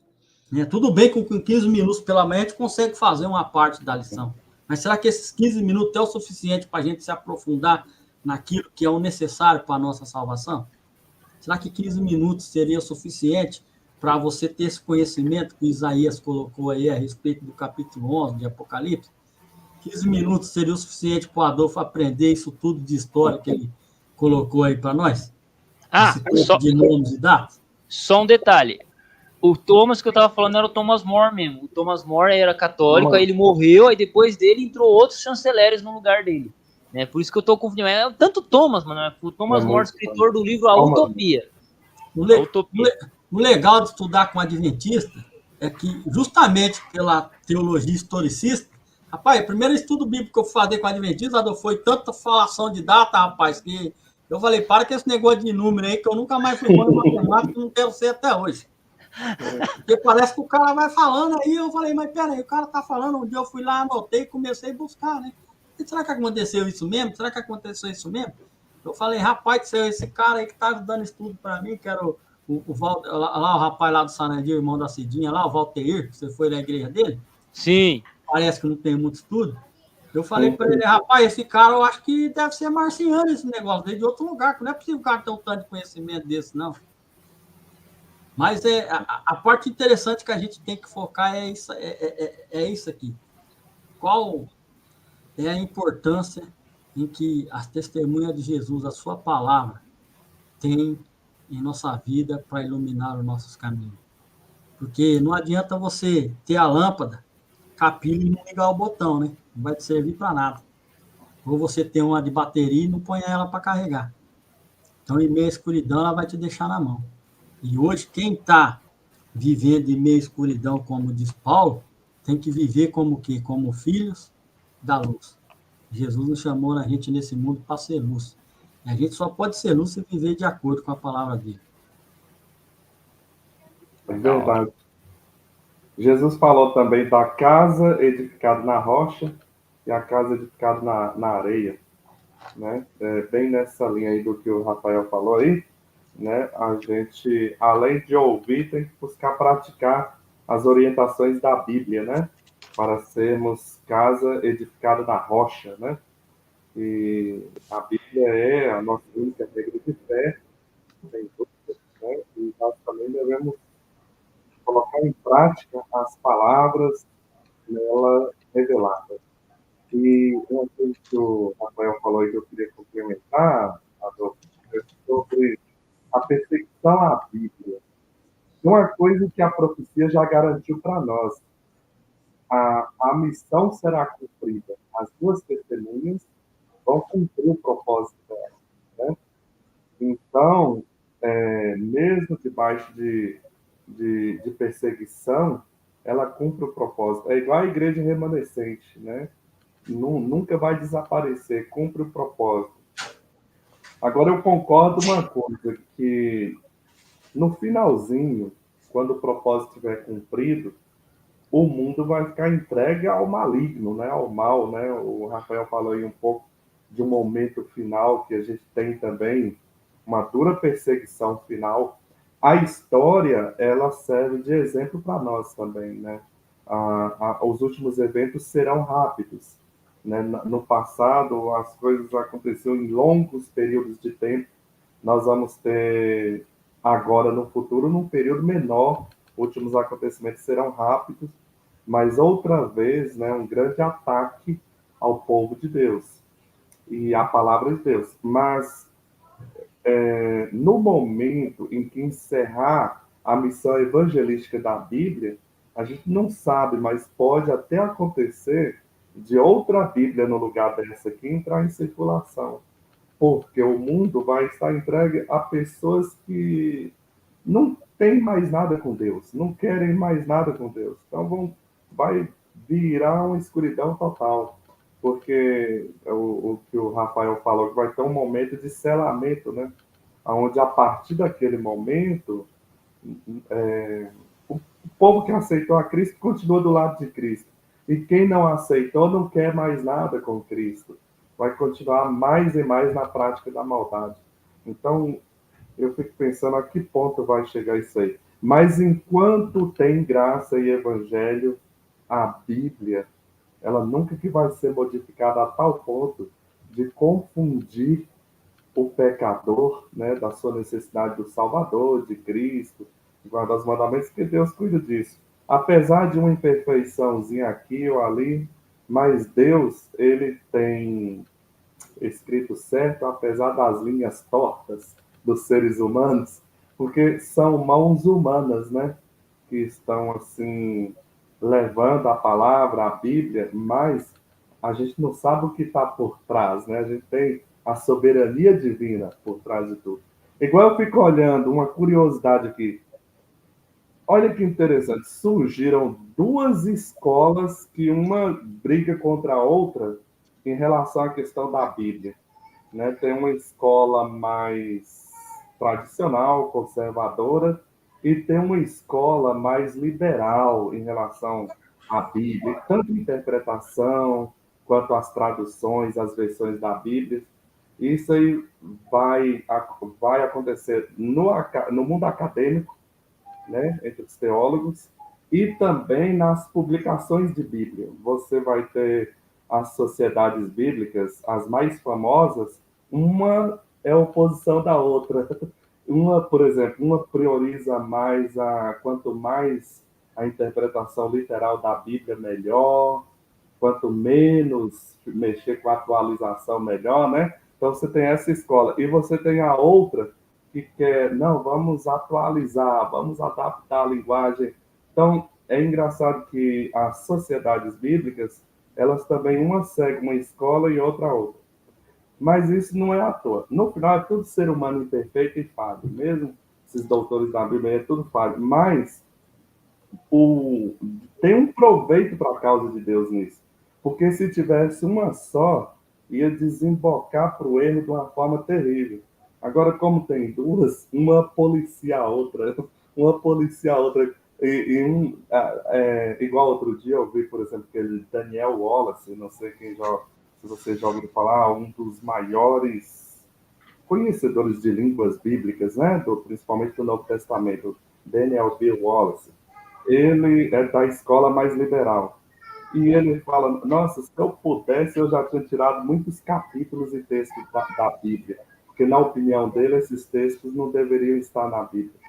Tudo bem que com 15 minutos pela manhã a gente consegue fazer uma parte da lição, mas será que esses 15 minutos é o suficiente para a gente se aprofundar naquilo que é o necessário para a nossa salvação? Será que 15 minutos seria o suficiente para você ter esse conhecimento que Isaías colocou aí a respeito do capítulo 11 de Apocalipse? 15 minutos seria o suficiente para o Adolfo aprender isso tudo de história que ele colocou aí para nós? De nomes e datas? Só um detalhe. O Thomas que eu tava falando era o Thomas More mesmo. O Thomas More era católico, aí ele morreu, aí depois dele entrou outros chanceleres no lugar dele. Né? Por isso que eu tô confundindo. É tanto Thomas, mano. O Thomas More, escritor do livro A Utopia. A Utopia. O legal de estudar com adventista é que, justamente pela teologia historicista, rapaz, o primeiro estudo bíblico que eu fazer com adventista, foi tanta falação de data, rapaz, que eu falei, para com esse negócio de número aí, que eu nunca mais fui bom em matemática e não quero ser até hoje. Porque parece que o cara vai falando aí, eu falei, mas peraí, o cara tá falando, um dia eu fui lá, anotei, comecei a buscar, né? E será que aconteceu isso mesmo? Será que aconteceu isso mesmo? Eu falei, rapaz, esse cara aí que tá dando estudo para mim, que era o lá, o rapaz lá do Sarandia, o irmão da Cidinha, lá, o Valteir, que você foi na igreja dele? Sim. Parece que não tem muito estudo. Eu falei para ele, rapaz, esse cara eu acho que deve ser marciano esse negócio, veio de outro lugar, que não é possível o cara ter um tanto de conhecimento desse, não. Mas a parte interessante que a gente tem que focar é isso aqui. Qual é a importância em que as testemunhas de Jesus, a sua palavra, tem em nossa vida para iluminar os nossos caminhos? Porque não adianta você ter a lâmpada, capilha e não ligar o botão, né? Não vai te servir para nada. Ou você ter uma de bateria e não põe ela para carregar. Então, em meio à escuridão, ela vai te deixar na mão. E hoje, quem está vivendo em meio à escuridão, como diz Paulo, tem que viver como o quê? Como filhos da luz. Jesus nos chamou a gente nesse mundo para ser luz. E a gente só pode ser luz se viver de acordo com a palavra dele. É verdade. Jesus falou também da casa edificada na rocha e a casa edificada na areia, né? Bem nessa linha aí do que o Rafael falou aí, né? A gente, além de ouvir, tem que buscar praticar as orientações da Bíblia, né? Para sermos casa edificada na rocha, né? E a Bíblia é a nossa única regra de fé, sem dúvida, né? E nós também devemos colocar em prática as palavras nela reveladas. E uma coisa que o Rafael falou aí que eu queria complementar, Adolfo, é sobre a perseguição à Bíblia. Uma coisa que a profecia já garantiu para nós: a missão será cumprida. As duas testemunhas vão cumprir o propósito dela, né? Então, mesmo debaixo de perseguição, ela cumpre o propósito. É igual a igreja remanescente, né? Nunca vai desaparecer, cumpre o propósito. Agora, eu concordo uma coisa, que no finalzinho, quando o propósito estiver cumprido, o mundo vai ficar entregue ao maligno, né? Ao mal, né? O Rafael falou aí um pouco de um momento final que a gente tem também, uma dura perseguição final. A história, ela serve de exemplo para nós também, né? Os últimos eventos serão rápidos, né? No passado, as coisas aconteceram em longos períodos de tempo. Nós vamos ter agora, no futuro, num período menor, últimos acontecimentos serão rápidos, mas outra vez, né, um grande ataque ao povo de Deus e à palavra de Deus. Mas no momento em que encerrar a missão evangelística da Bíblia, a gente não sabe, mas pode até acontecer de outra Bíblia no lugar dessa aqui entrar em circulação, porque o mundo vai estar entregue a pessoas que não têm mais nada com Deus, não querem mais nada com Deus. Então vai virar uma escuridão total, porque o que o Rafael falou, que vai ter um momento de selamento, né? Onde a partir daquele momento, o povo que aceitou a Cristo continua do lado de Cristo. E quem não aceitou não quer mais nada com Cristo. Vai continuar mais e mais na prática da maldade. Então, eu fico pensando a que ponto vai chegar isso aí. Mas enquanto tem graça e evangelho, a Bíblia, ela nunca que vai ser modificada a tal ponto de confundir o pecador, né, da sua necessidade do Salvador, de Cristo, de guardar os mandamentos, que Deus cuida disso. Apesar de uma imperfeiçãozinha aqui ou ali, mas Deus, ele tem escrito certo, apesar das linhas tortas dos seres humanos, porque são mãos humanas, né? que estão assim levando a palavra, a Bíblia, mas a gente não sabe o que está por trás, né? A gente tem a soberania divina por trás de tudo. Igual eu fico olhando, uma curiosidade aqui. Olha que interessante, surgiram duas escolas que uma briga contra a outra em relação à questão da Bíblia, né? Tem uma escola mais tradicional, conservadora, e tem uma escola mais liberal em relação à Bíblia, tanto interpretação quanto as traduções, as versões da Bíblia. Isso aí vai acontecer no mundo acadêmico, né, entre os teólogos, e também nas publicações de Bíblia. Você vai ter as sociedades bíblicas, as mais famosas, uma é oposição da outra. Uma, por exemplo, uma prioriza mais quanto mais a interpretação literal da Bíblia, melhor, quanto menos mexer com a atualização, melhor, né? Então você tem essa escola. E você tem a outra que quer, não, vamos atualizar, vamos adaptar a linguagem. Então, é engraçado que as sociedades bíblicas, elas também, uma segue uma escola e outra. Mas isso não é à toa. No final, é tudo ser humano imperfeito e falho. Mesmo esses doutores da Bíblia, é tudo falho. Mas tem um proveito para a causa de Deus nisso. Porque se tivesse uma só, ia desembocar para o erro de uma forma terrível. Agora, como tem duas, uma policia a outra, uma policia a outra. Igual outro dia, eu vi, por exemplo, aquele Daniel Wallace, não sei se você já ouviu falar, um dos maiores conhecedores de línguas bíblicas, né? Principalmente do Novo Testamento, Daniel B. Wallace. Ele é da escola mais liberal. E ele fala, nossa, se eu pudesse, eu já tinha tirado muitos capítulos e textos da Bíblia. Porque, na opinião dele, esses textos não deveriam estar na Bíblia.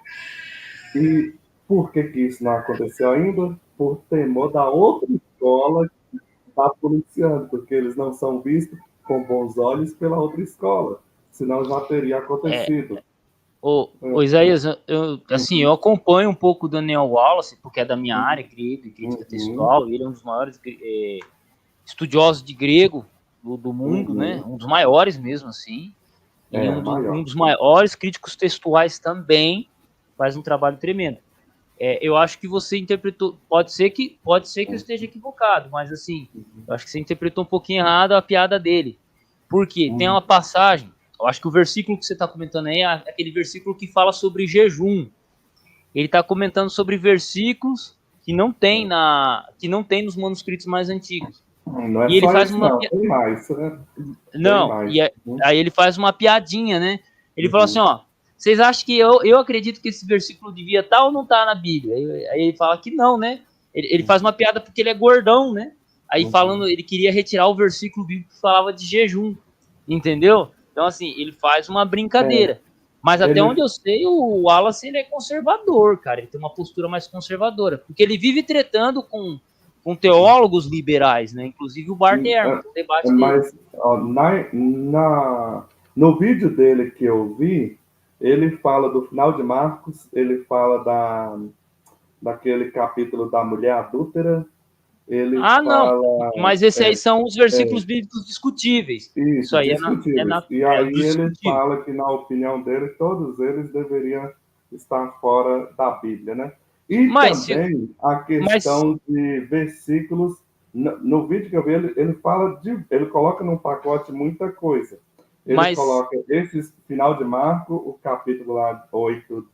E por que isso não aconteceu ainda? Por temor da outra escola que está policiando, porque eles não são vistos com bons olhos pela outra escola. Senão já teria acontecido. Ô Isaías, eu acompanho um pouco o Daniel Wallace, porque é da minha área, crítica textual, e ele é um dos maiores estudiosos de grego do mundo, né? Um dos maiores mesmo, assim. E um dos maiores críticos textuais também, faz um trabalho tremendo. Eu acho que você interpretou, pode ser que eu esteja equivocado, mas assim, eu acho que você interpretou um pouquinho errado a piada dele. Porque tem uma passagem, eu acho que o versículo que você está comentando aí é aquele versículo que fala sobre jejum. Ele está comentando sobre versículos que não tem nos manuscritos mais antigos. Não é e ele só faz isso, uma não. Tem mais, né? Não, mais. Aí ele faz uma piadinha, né? Ele fala assim, ó, vocês acham que eu acredito que esse versículo devia estar ou não estar na Bíblia? Aí ele fala que não, né? Ele faz uma piada porque ele é gordão, né? Aí falando, ele queria retirar o versículo bíblico que falava de jejum, entendeu? Então, assim, ele faz uma brincadeira. Mas até onde eu sei, o Wallace, ele é conservador, cara. Ele tem uma postura mais conservadora. Porque ele vive tretando com teólogos liberais, né? Inclusive o Bart Ehrman, o debate dele. Mas ó, no vídeo dele que eu vi, ele fala do final de Marcos, ele fala daquele capítulo da mulher adúltera, ele fala... Não, mas esses aí são os versículos bíblicos discutíveis. Isso aí discutíveis. E aí ele fala que, na opinião dele, todos eles deveriam estar fora da Bíblia, né? E também a questão de versículos. No vídeo que eu vi, ele fala ele coloca num pacote muita coisa. Ele coloca esse final de Marcos, o capítulo lá 8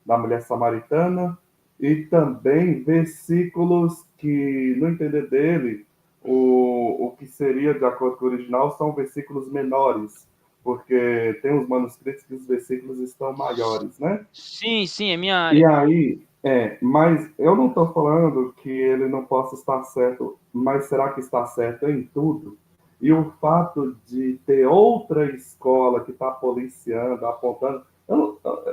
da mulher samaritana, e também versículos que, no entender dele, o que seria, de acordo com o original, são versículos menores, porque tem os manuscritos que os versículos estão maiores, né? Sim, é minha área. E aí, mas eu não estou falando que ele não possa estar certo, mas será que está certo em tudo? E o fato de ter outra escola que está policiando, apontando...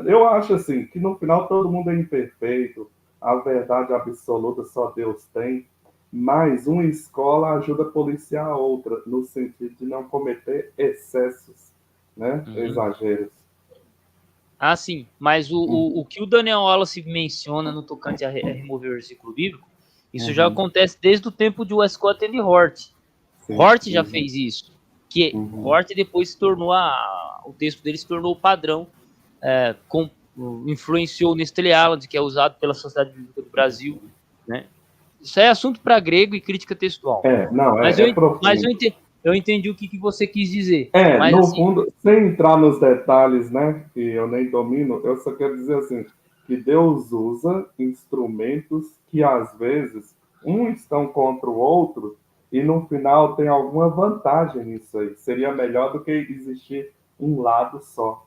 Eu acho assim, que no final todo mundo é imperfeito, a verdade absoluta só Deus tem, mas uma escola ajuda a policiar a outra, no sentido de não cometer excessos, né? Exageros. Ah, sim, mas o que o Daniel Wallace menciona no tocante a remover o versículo bíblico, isso já acontece desde o tempo de Westcott e Hort. Hort já fez isso. Que Hort depois se tornou o texto dele se tornou o padrão, influenciou o Nestle Aland, que é usado pela Sociedade Bíblica do Brasil, né? Isso é assunto para grego e crítica textual. Eu entendi o que você quis dizer. Mas, no assim, fundo, sem entrar nos detalhes, né, que eu nem domino, eu só quero dizer assim, que Deus usa instrumentos que, às vezes, uns estão contra o outro e, no final, tem alguma vantagem nisso aí. Seria melhor do que existir um lado só,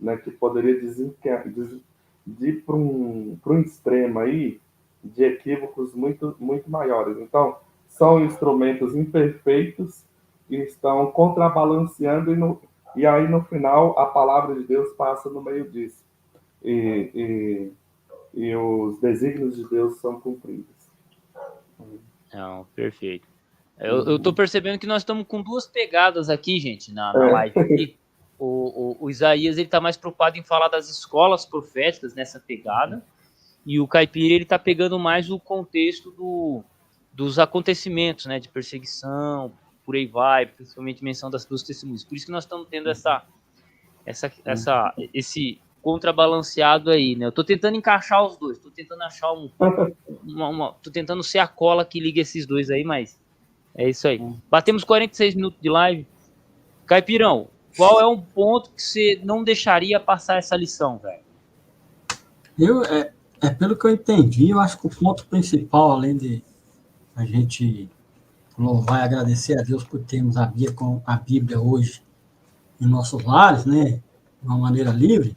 né, que poderia ir para um extremo aí de equívocos muito, muito maiores. Então, são instrumentos imperfeitos e estão contrabalanceando, e aí, no final, a palavra de Deus passa no meio disso. E os desígnios de Deus são cumpridos. Não, perfeito. Eu tô percebendo que nós estamos com duas pegadas aqui, gente, na live aqui. O Isaías, ele tá mais preocupado em falar das escolas proféticas nessa pegada, e o Caipira, ele tá pegando mais o contexto dos acontecimentos, né, de perseguição, por aí vai, principalmente menção das duas testemunhas. Por isso que nós estamos tendo esse contrabalanceado aí, né? Eu tô tentando encaixar os dois, tô tentando achar tô tentando ser a cola que liga esses dois aí, mas é isso aí. Batemos 46 minutos de live. Caipirão, qual é um ponto que você não deixaria passar essa lição, velho? Pelo que eu entendi, eu acho que o ponto principal, além de a gente louvar e agradecer a Deus por termos a Bíblia hoje em nossos lares, né, de uma maneira livre,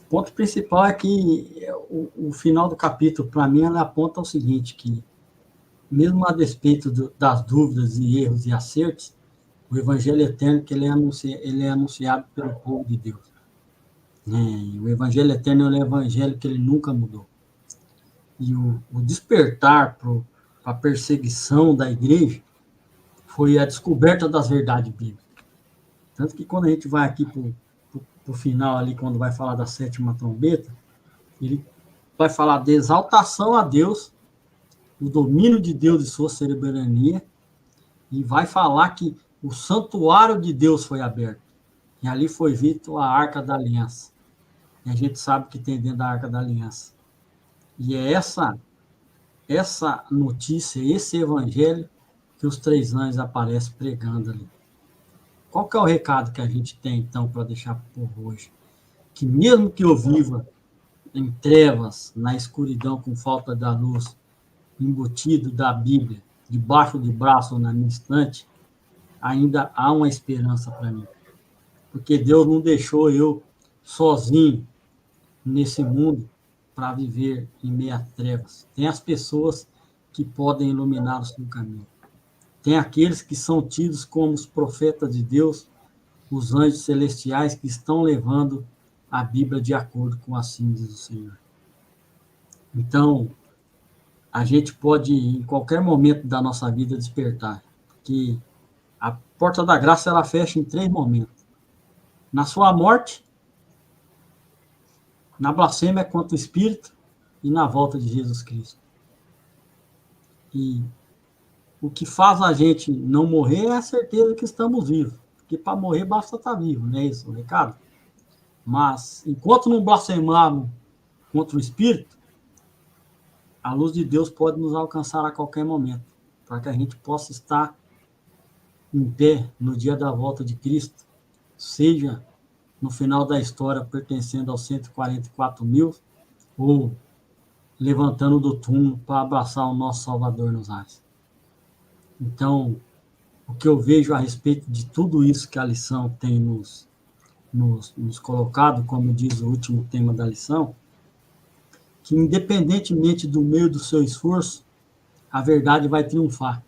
o ponto principal é que o final do capítulo, para mim, ela aponta o seguinte, que mesmo a despeito das dúvidas e erros e acertos, o evangelho eterno que ele é anunciado pelo povo de Deus. O evangelho eterno é um evangelho que ele nunca mudou. E o despertar para a perseguição da igreja foi a descoberta das verdades bíblicas. Tanto que quando a gente vai aqui para o final, ali, quando vai falar da sétima trombeta, ele vai falar de exaltação a Deus, o domínio de Deus e sua soberania, e vai falar que o santuário de Deus foi aberto. E ali foi visto a Arca da Aliança. E a gente sabe que tem dentro da Arca da Aliança. E é essa notícia, esse evangelho, que os 3 anjos aparecem pregando ali. Qual que é o recado que a gente tem, então, para deixar para o povo hoje? Que mesmo que eu viva em trevas, na escuridão, com falta da luz, embutido da Bíblia, debaixo do braço ou na minha estante, ainda há uma esperança para mim. Porque Deus não deixou eu sozinho nesse mundo para viver em meio a trevas. Tem as pessoas que podem iluminar o seu caminho. Tem aqueles que são tidos como os profetas de Deus, os anjos celestiais que estão levando a Bíblia de acordo com assim diz o Senhor. Então, a gente pode, em qualquer momento da nossa vida, despertar. Porque a porta da graça, ela fecha em 3 momentos. Na sua morte, na blasfêmia contra o Espírito e na volta de Jesus Cristo. E o que faz a gente não morrer é a certeza que estamos vivos. Porque para morrer basta estar vivo, não é isso o recado? Mas, enquanto não blasfemarmos contra o Espírito, a luz de Deus pode nos alcançar a qualquer momento, para que a gente possa estar em pé no dia da volta de Cristo, seja no final da história pertencendo aos 144 mil, ou levantando do túmulo para abraçar o nosso Salvador nos ares. Então, o que eu vejo a respeito de tudo isso que a lição tem nos colocado, como diz o último tema da lição, que independentemente do meio do seu esforço, a verdade vai triunfar.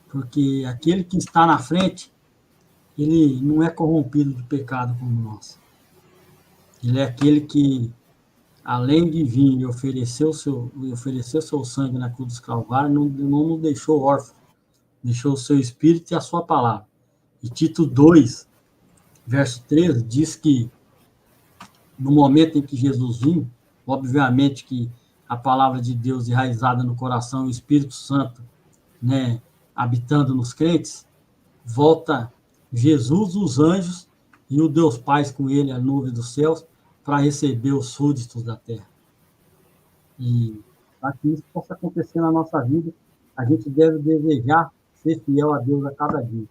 Porque aquele que está na frente, ele não é corrompido de pecado como nós. Ele é aquele que, além de vir e oferecer o seu sangue na cruz do Calvário, não nos deixou órfãos, deixou o seu Espírito e a sua palavra. E Tito 2, verso 13, diz que no momento em que Jesus vinha, obviamente que a palavra de Deus enraizada no coração, o Espírito Santo, né, habitando nos crentes, volta Jesus, os anjos e o Deus Pai com ele, a nuvem dos céus, para receber os súditos da terra. E para que isso possa acontecer na nossa vida, a gente deve desejar ser fiel a Deus a cada dia.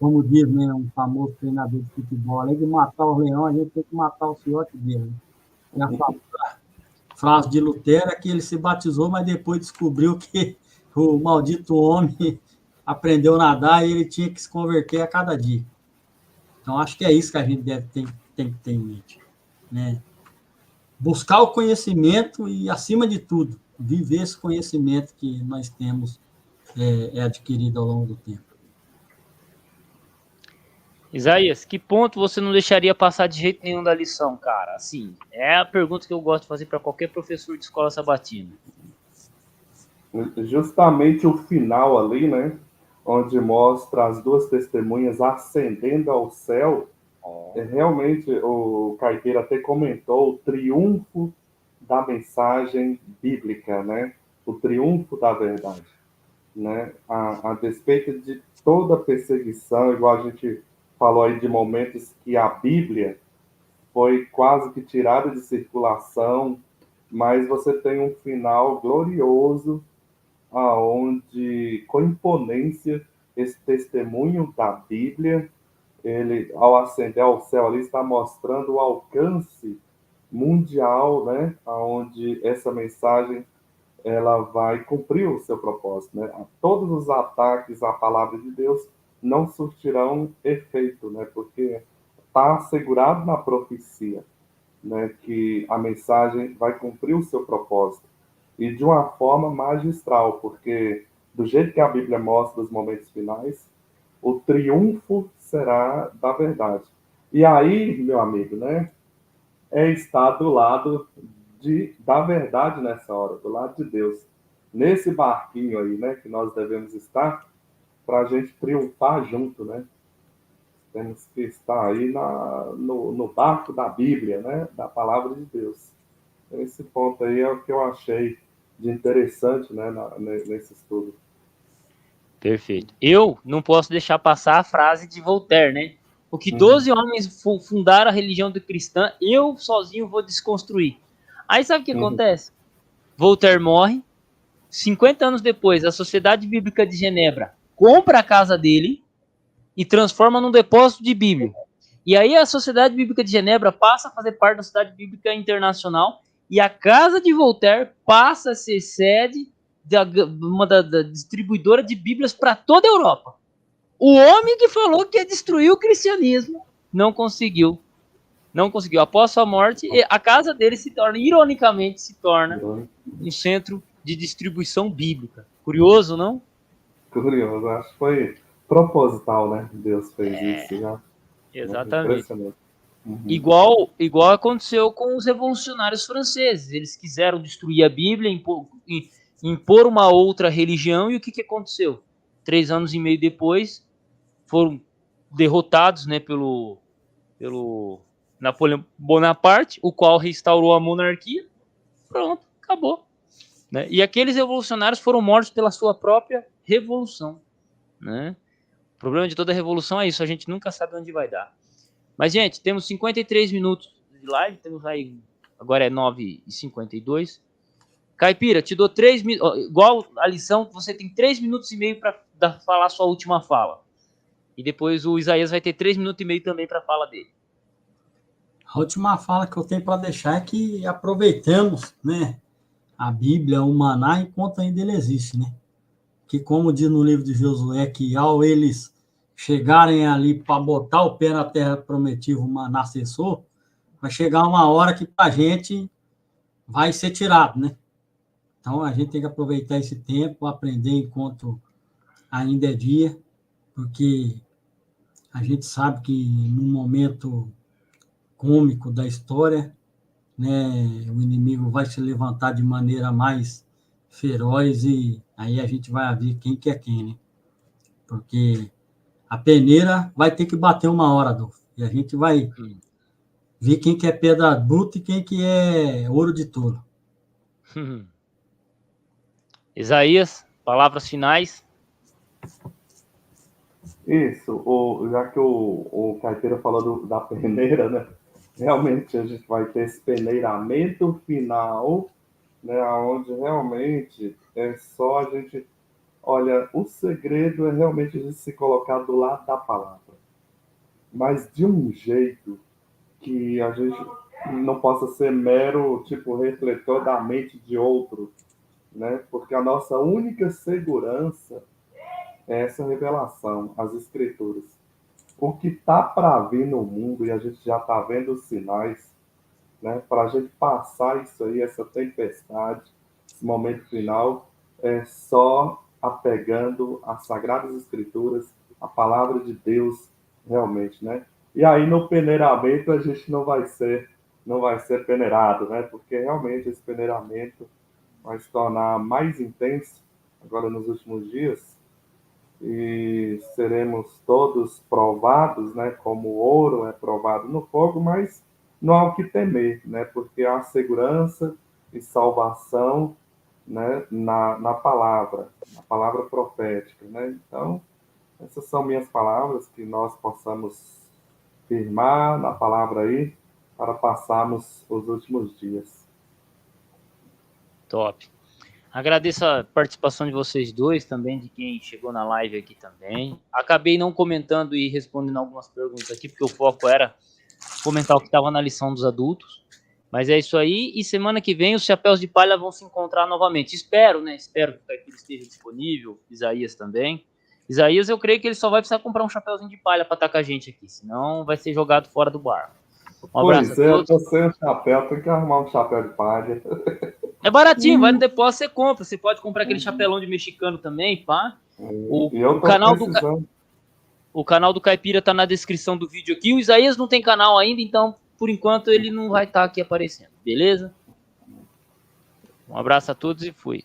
Como diz, né, um famoso treinador de futebol, além de matar o leão, a gente tem que matar o fiote dele. Né? A frase de Lutero é que ele se batizou, mas depois descobriu que o maldito homem aprendeu a nadar e ele tinha que se converter a cada dia. Então, acho que é isso que a gente tem que ter em mente. Né? Buscar o conhecimento e, acima de tudo, viver esse conhecimento que nós temos adquirido ao longo do tempo. Isaías, que ponto você não deixaria passar de jeito nenhum da lição, cara? Assim, é a pergunta que eu gosto de fazer para qualquer professor de escola sabatina. Justamente o final ali, né? Onde mostra as duas testemunhas ascendendo ao céu. Realmente, o Caipira até comentou o triunfo da mensagem bíblica, né? O triunfo da verdade, né? A despeito de toda perseguição, igual a gente falou aí de momentos que a Bíblia foi quase que tirada de circulação, mas você tem um final glorioso, aonde, com imponência, esse testemunho da Bíblia, ele, ao ascender ao céu ali, está mostrando o alcance mundial, né? Onde essa mensagem ela vai cumprir o seu propósito, né? Todos os ataques à palavra de Deus não surtirão efeito, né? Porque está assegurado na profecia, né? Que a mensagem vai cumprir o seu propósito e de uma forma magistral, porque do jeito que a Bíblia mostra os momentos finais, o triunfo será da verdade. E aí, meu amigo, né? É estar do lado da verdade nessa hora, do lado de Deus. Nesse barquinho aí, né, que nós devemos estar para a gente triunfar junto, né? Temos que estar aí no barco da Bíblia, né, da palavra de Deus. Esse ponto aí é o que eu achei de interessante, né, nesse estudo. Perfeito. Eu não posso deixar passar a frase de Voltaire, né? O que 12 homens fundaram a religião cristã, eu sozinho vou desconstruir. Aí sabe o que acontece? Voltaire morre, 50 anos depois, a Sociedade Bíblica de Genebra compra a casa dele e transforma num depósito de Bíblia. E aí a Sociedade Bíblica de Genebra passa a fazer parte da Sociedade Bíblica Internacional e a casa de Voltaire passa a ser sede da distribuidora de Bíblias para toda a Europa. O homem que falou que ia destruir o cristianismo não conseguiu. Não conseguiu. Após sua morte, a casa dele ironicamente, se torna um centro de distribuição bíblica. Curioso, não? Curioso. Acho que foi proposital, né? Deus fez isso já. Exatamente. Igual aconteceu com os revolucionários franceses. Eles quiseram destruir a Bíblia, impor uma outra religião, e o que aconteceu? 3 anos e meio depois, foram derrotados, né, pelo Napoleão Bonaparte, o qual restaurou a monarquia. Pronto, acabou. Né? E aqueles revolucionários foram mortos pela sua própria revolução. Né? O problema de toda revolução é isso, a gente nunca sabe onde vai dar. Mas, gente, temos 53 minutos de live, temos aí, agora é 9h52. Caipira, te dou 3 minutos, igual a lição, você tem 3 minutos e meio para falar a sua última fala. E depois o Isaías vai ter 3 minutos e meio também para a fala dele. A última fala que eu tenho para deixar é que aproveitemos, né, a Bíblia, o maná, enquanto ainda ele existe, né? Que, como diz no livro de Josué, que ao eles chegarem ali para botar o pé na terra prometida, o maná cessou, vai chegar uma hora que para a gente vai ser tirado, né? Então, a gente tem que aproveitar esse tempo, aprender enquanto ainda é dia, porque a gente sabe que num momento cômico da história, né, o inimigo vai se levantar de maneira mais feroz e aí a gente vai ver quem que é quem, né? Porque a peneira vai ter que bater uma hora, Adolfo, e a gente vai ver quem que é pedra bruta e quem que é ouro de tolo. Isaías, palavras finais. Isso, já que o Caipira falou da peneira, né? Realmente a gente vai ter esse peneiramento final, né? Onde realmente é só a gente. Olha, o segredo é realmente a gente se colocar do lado da palavra, mas de um jeito que a gente não possa ser mero, tipo, refletor da mente de outro, né? Porque a nossa única segurança é essa revelação, as escrituras. O que está para vir no mundo, e a gente já está vendo os sinais, né? Para a gente passar isso aí, essa tempestade, esse momento final, é só apegando às Sagradas Escrituras, a palavra de Deus, realmente, né? E aí no peneiramento a gente não vai ser peneirado, né? Porque realmente esse peneiramento vai se tornar mais intenso agora nos últimos dias e seremos todos provados, né? Como o ouro é provado no fogo, mas não há o que temer, né? Porque há segurança e salvação, né? Na palavra profética, né? Então, essas são minhas palavras, que nós possamos firmar na palavra aí para passarmos os últimos dias. Top. Agradeço a participação de vocês dois também, de quem chegou na live aqui também. Acabei não comentando e respondendo algumas perguntas aqui, porque o foco era comentar o que estava na lição dos adultos. Mas é isso aí, e semana que vem os Chapéus de Palha vão se encontrar novamente. Espero, né? Espero que o Caipira esteja disponível, Isaías também. Isaías, eu creio que ele só vai precisar comprar um chapéuzinho de palha para estar com a gente aqui, senão vai ser jogado fora do bar. Um abraço Pois a é, eu todos. tô sem o chapéu, tem que arrumar um chapéu de palha. É baratinho, vai no depósito, você compra. Você pode comprar aquele chapelão de mexicano também, pá. E eu tô precisando. O canal do Caipira tá na descrição do vídeo aqui. O Isaías não tem canal ainda, então, por enquanto, ele não vai estar aqui aparecendo, beleza? Um abraço a todos e fui.